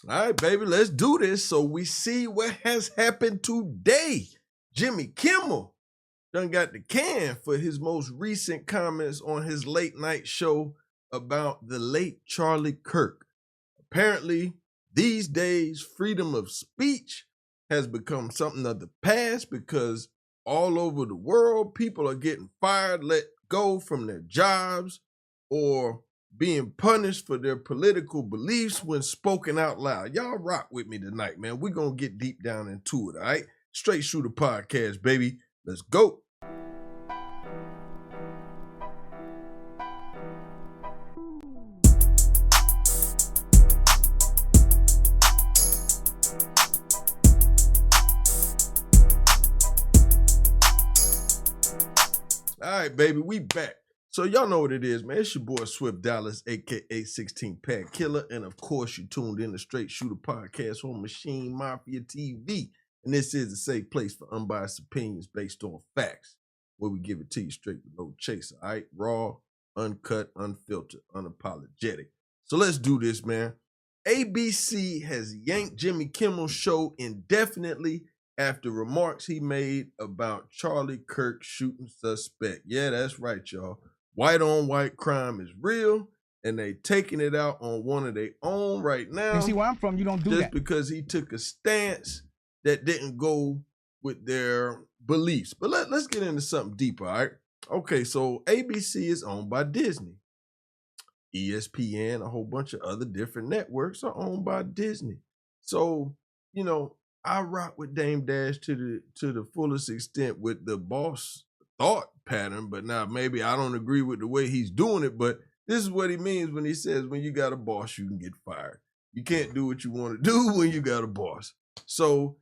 All right, baby, let's do this. So we see what has happened today. Jimmy Kimmel done got the can for his most recent comments on his late night show about the late Charlie Kirk. Apparently, these days, freedom of speech has become something of the past because all over the world, people are getting fired, let go from their jobs, or being punished for their political beliefs when spoken out loud. Y'all rock with me tonight, man. We're going to get deep down into it, all right? Straight Shoota Podcast, baby. Let's go. All right, baby, we back. So y'all know what it is, man. It's your boy Swift Dallas, a.k.a. 16 Pad Killer. And of course, you tuned in to Straight Shoota Podcast on Maschine Mafia TV. And this is a safe place for unbiased opinions based on facts, where we give it to you straight with no chaser, all right? Raw, uncut, unfiltered, unapologetic. So let's do this, man. ABC has yanked Jimmy Kimmel's show indefinitely after remarks he made about Charlie Kirk shooting suspect. Yeah, that's right, y'all. White on white crime is real, and they taking it out on one of their own right now. You see where I'm from, you don't do just that. Because he took a stance that didn't go with their beliefs. But let's get into something deeper, all right? Okay, so ABC is owned by Disney. ESPN, a whole bunch of other different networks are owned by Disney. So, you know, I rock with Dame Dash to the fullest extent with the boss thought pattern, but now maybe I don't agree with the way he's doing it, but this is what he means when he says when you got a boss, you can get fired. You can't do what you want to do when you got a boss. So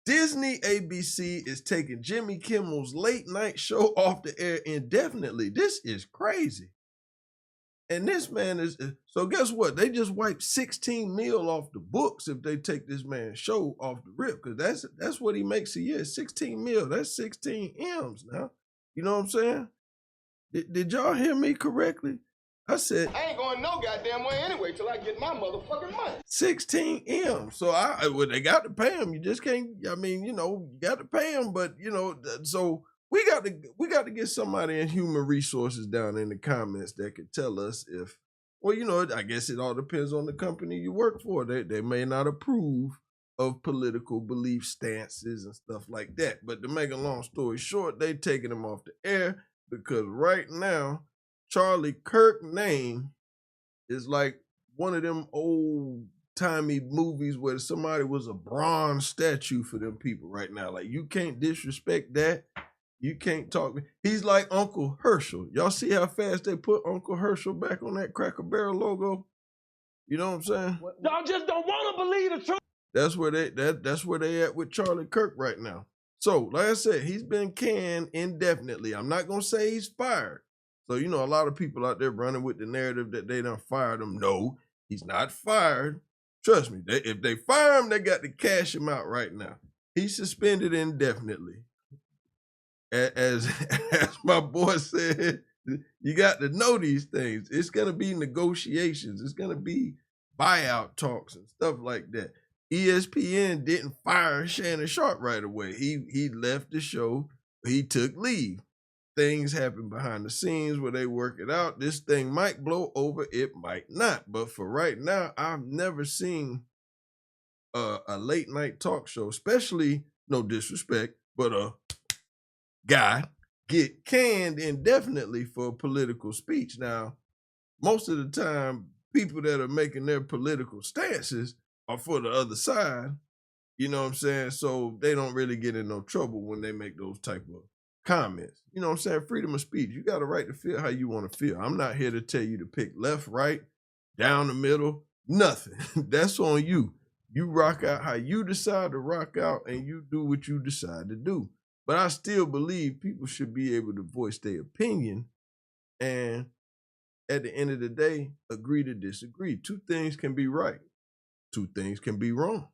Disney ABC is taking Jimmy Kimmel's late night show off the air indefinitely. This is crazy. And this man is, so guess what? They just wiped 16 mil off the books if they take this man's show off the rip, because that's what he makes a year, 16 mil. That's 16 M's now. You know what I'm saying? Did y'all hear me correctly? I said, I ain't going no goddamn way anyway till I get my motherfucking money. 16 M's. So well, they got to pay him. You just can't, I mean, you know, you got to pay him, but you know, so we got to get somebody in human resources down in the comments that could tell us if, well, you know, I guess it all depends on the company you work for. They may not approve of political belief stances and stuff like that. But to make a long story short, they taking them off the air because right now, Charlie Kirk name is like one of them old-timey movies where somebody was a bronze statue for them people right now. Like, you can't disrespect that. You can't talk. He's like Uncle Herschel. Y'all see how fast they put Uncle Herschel back on that Cracker Barrel logo? You know what I'm saying? Y'all just don't want to believe the truth. That's where they at with Charlie Kirk right now. So, like I said, he's been canned indefinitely. I'm not gonna say he's fired. So, you know, a lot of people out there running with the narrative that they done fired him. No, he's not fired. Trust me, if they fire him, they got to cash him out right now. He's suspended indefinitely. As my boy said, you got to know these things. It's going to be negotiations. It's going to be buyout talks and stuff like that. ESPN didn't fire Shannon Sharp right away. He left the show. He took leave. Things happen behind the scenes where they work it out. This thing might blow over. It might not. But for right now, I've never seen a late night talk show, especially, no disrespect, but a guy get canned indefinitely for political speech. Now, most of the time, people that are making their political stances are for the other side. You know what I'm saying? So they don't really get in no trouble when they make those type of comments. You know what I'm saying? Freedom of speech. You got a right to feel how you want to feel. I'm not here to tell you to pick left, right, down the middle, nothing. That's on you. You rock out how you decide to rock out, and you do what you decide to do. But I still believe people should be able to voice their opinion and at the end of the day, agree to disagree. Two things can be right. Two things can be wrong.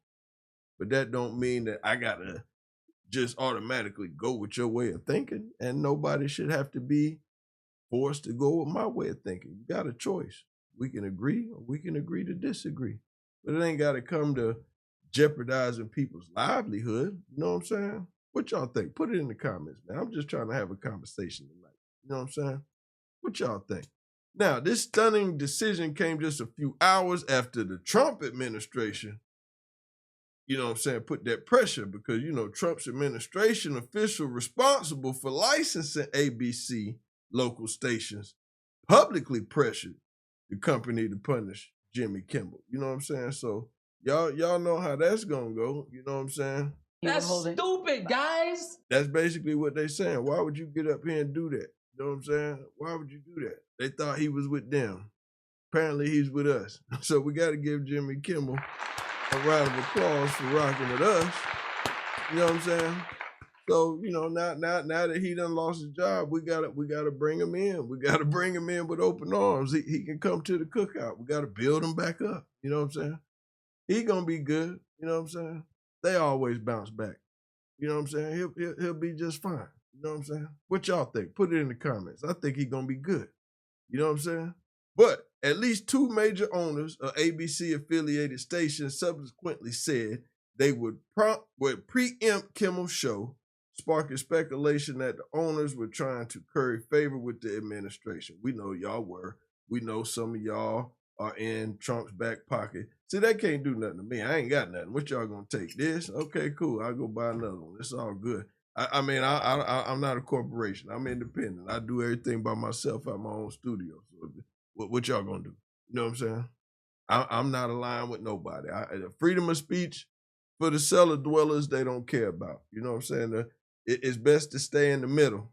But that don't mean that I gotta just automatically go with your way of thinking, and nobody should have to be forced to go with my way of thinking. You got a choice. We can agree or we can agree to disagree. but it ain't got to come to jeopardizing people's livelihood. You know what I'm saying? What y'all think? Put it in the comments, man. I'm just trying to have a conversation tonight. You know what I'm saying? What y'all think? Now, this stunning decision came just a few hours after the Trump administration, you know what I'm saying, put that pressure because, you know, Trump's administration official responsible for licensing ABC local stations publicly pressured the company to punish Jimmy Kimmel. You know what I'm saying? So y'all know how that's gonna go. You know what I'm saying? That's stupid, guys. That's basically what they're saying. Why would you get up here and do that? You know what I'm saying? Why would you do that? They thought he was with them. Apparently he's with us. So we got to give Jimmy Kimmel a round of applause for rocking with us. You know what I'm saying? So, you know, now that he done lost his job, we gotta bring him in. We gotta bring him in with open arms. He can come to the cookout. We gotta build him back up. You know what I'm saying? He gonna be good. You know what I'm saying? They always bounce back. You know what I'm saying? He'll be just fine. You know what I'm saying? What y'all think? Put it in the comments. I think he's gonna be good. You know what I'm saying? But at least two major owners of ABC affiliated stations subsequently said they would preempt Kimmel's show, sparking speculation that the owners were trying to curry favor with the administration. We know y'all were. We know some of y'all are in Trump's back pocket. See, that can't do nothing to me. I ain't got nothing. What y'all gonna take? This? Okay, cool. I'll go buy another one. It's all good. I'm not a corporation. I'm independent. I do everything by myself at my own studio. So what y'all gonna do? You know what I'm saying? I'm not aligned with nobody. Freedom of speech for the cellar dwellers, they don't care about. You know what I'm saying? It's best to stay in the middle.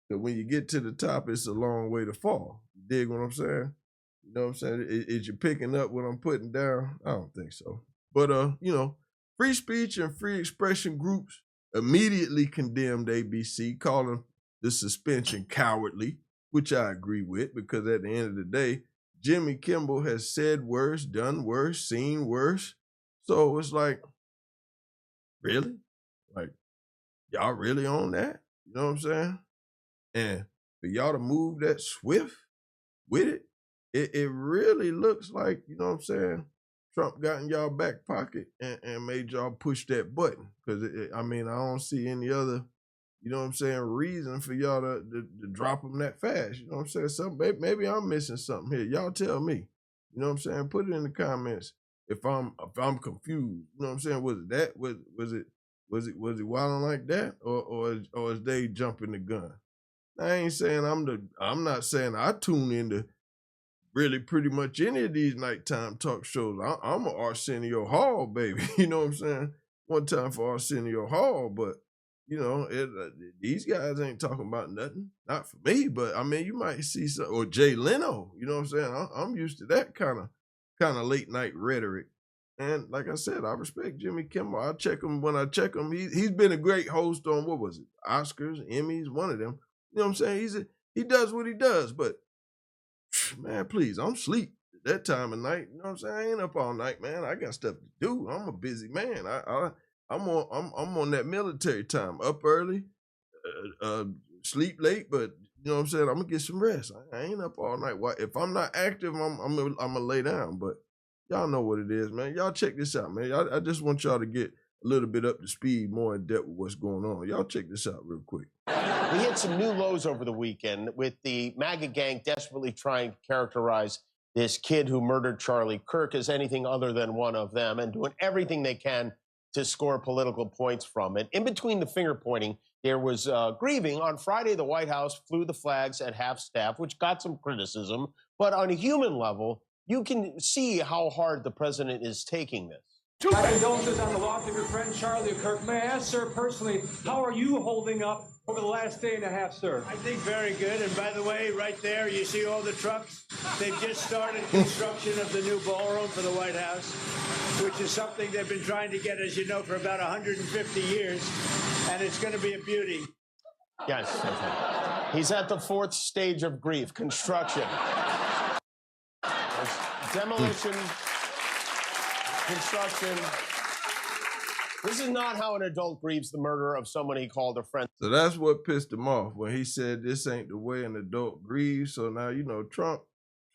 Because when you get to the top, it's a long way to fall. You dig what I'm saying? You know what I'm saying? Is you picking up what I'm putting down? I don't think so. But, you know, free speech and free expression groups immediately condemned ABC, calling the suspension cowardly, which I agree with, because at the end of the day, Jimmy Kimmel has said worse, done worse, seen worse. So it's like, really? Like, y'all really on that? You know what I'm saying? And for y'all to move that swift with it really looks like, you know what I'm saying, Trump got in y'all back pocket and made y'all push that button. Because, I don't see any other, you know what I'm saying, reason for y'all to drop them that fast. You know what I'm saying? Maybe I'm missing something here. Y'all tell me. You know what I'm saying? Put it in the comments if I'm confused. You know what I'm saying? Was it that? Was it wilding like that? Or is they jumping the gun? I ain't saying I'm not saying I tune into really pretty much any of these nighttime talk shows. I'm an Arsenio Hall, baby. You know what I'm saying? One time for Arsenio Hall, but, you know, these guys ain't talking about nothing. Not for me, but, you might see some, or Jay Leno. You know what I'm saying? I'm used to that kind of late night rhetoric. And like I said, I respect Jimmy Kimmel. I check him when I check him. He's been a great host on, what was it, Oscars, Emmys, one of them. You know what I'm saying? He does what he does, but man, please, I'm asleep at that time of night. You know what I'm saying? I ain't up all night, man. I got stuff to do. I'm a busy man. I'm on that military time. Up early, sleep late, but you know what I'm saying? I'm gonna get some rest. I ain't up all night. If I'm not active, I'm gonna lay down. But y'all know what it is, man. Y'all check this out, man. I just want y'all to get a little bit up to speed, more in depth with what's going on. Y'all check this out real quick. We hit some new lows over the weekend with the MAGA gang desperately trying to characterize this kid who murdered Charlie Kirk as anything other than one of them and doing everything they can to score political points from it. In between the finger pointing, there was grieving. On Friday, the White House flew the flags at half-staff, which got some criticism. But on a human level, you can see how hard the president is taking this. My condolences on the loss of your friend Charlie Kirk. May I ask, sir, personally, how are you holding up over the last day and a half, sir? I think very good. And by the way, right there, you see all the trucks? They've just started construction of the new ballroom for the White House, which is something they've been trying to get, as you know, for about 150 years. And it's going to be a beauty. Yes. He's at the fourth stage of grief, construction. Demolition. Construction. This is not how an adult grieves the murder of someone he called a friend. So that's what pissed him off when he said this ain't the way an adult grieves. So now, you know, Trump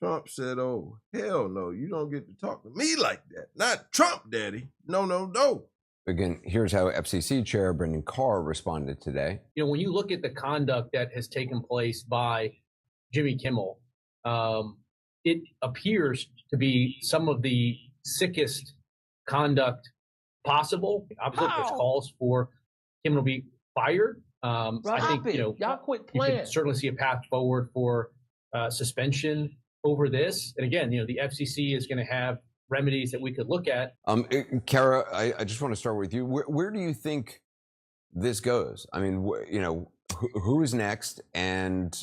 Trump said, "Oh, hell no, you don't get to talk to me like that. Not Trump, daddy. No, no, no." Again, here's how FCC Chair Brendan Carr responded today. You know, when you look at the conduct that has taken place by Jimmy Kimmel, it appears to be some of the sickest conduct possible. Obviously, there's calls for Kimmel to be fired. I think, you know, y'all quit you playing. could certainly see a path forward for suspension over this. And again, you know, the FCC is going to have remedies that we could look at. Kara, I just want to start with you. Where do you think this goes? I mean, you know, who is next and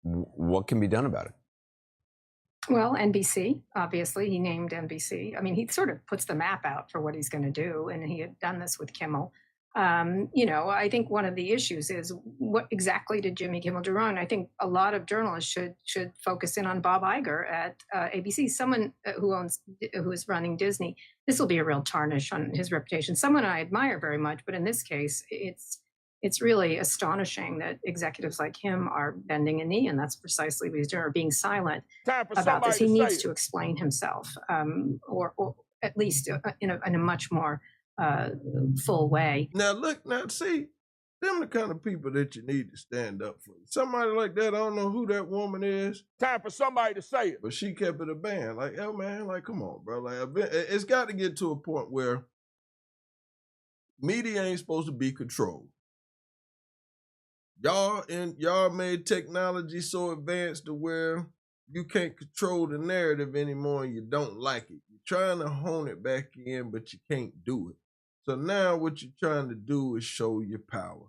what can be done about it? Well, NBC, obviously, he named NBC. I mean, he sort of puts the map out for what he's going to do, and he had done this with Kimmel. You know, I think one of the issues is what exactly did Jimmy Kimmel do wrong? I think a lot of journalists should focus in on Bob Iger at ABC, someone who is running Disney. This will be a real tarnish on his reputation. Someone I admire very much, but in this case, it's really astonishing that executives like him are bending a knee, and that's precisely what he's doing, or being silent about this. He needs to explain himself, or at least in a much more full way. Now look, see, them the kind of people that you need to stand up for. Somebody like that, I don't know who that woman is. Time for somebody to say it. But she kept it a band. Like, oh man, like, come on, bro. Like, it's got to get to a point where media ain't supposed to be controlled. Y'all made technology so advanced to where you can't control the narrative anymore and you don't like it. You're trying to hone it back in, but you can't do it. So now what you're trying to do is show your power.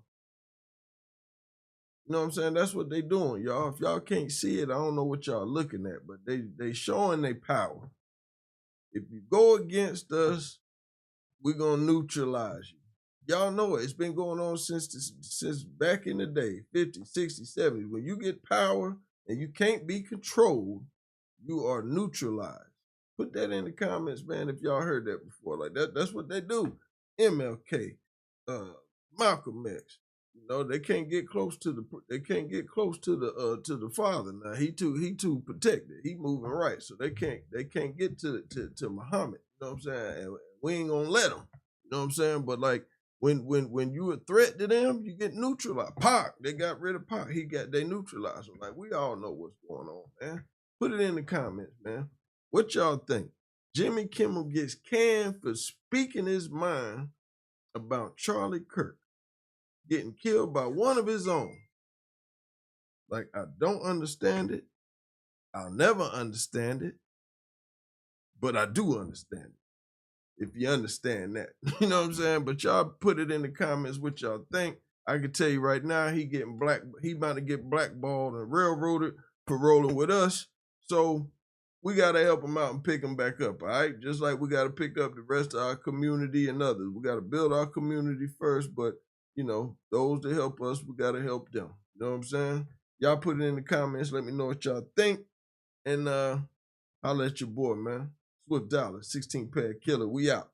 You know what I'm saying? That's what they doing, y'all. If y'all can't see it, I don't know what y'all looking at, but they showing their power. If you go against us, we're gonna neutralize you. Y'all know it. It's been going on since back in the day, 50s, 60s, 70s. When you get power and you can't be controlled, you are neutralized. Put that in the comments, man, if y'all heard that before. Like that's what they do. MLK, Malcolm X. You know, they can't get close to the father. Now he too protected. He moving right, so they can't get to Muhammad. You know what I'm saying? And we ain't gonna let them. You know what I'm saying? But like when you a threat to them, you get neutralized. Pac, they got rid of Pac. They neutralized him. Like, we all know what's going on, man. Put it in the comments, man. What y'all think? Jimmy Kimmel gets canned for speaking his mind about Charlie Kirk getting killed by one of his own. Like, I don't understand it. I'll never understand it. But I do understand it. If you understand that. You know what I'm saying? But y'all put it in the comments what y'all think. I can tell you right now, he about to get blackballed and railroaded for rolling with us. So we got to help him out and pick him back up, all right? Just like we got to pick up the rest of our community and others. We got to build our community first, but, you know, those that help us, we got to help them. You know what I'm saying? Y'all put it in the comments. Let me know what y'all think. And I'll let your boy, man. Swift Dollar, 16 pad killer. We out.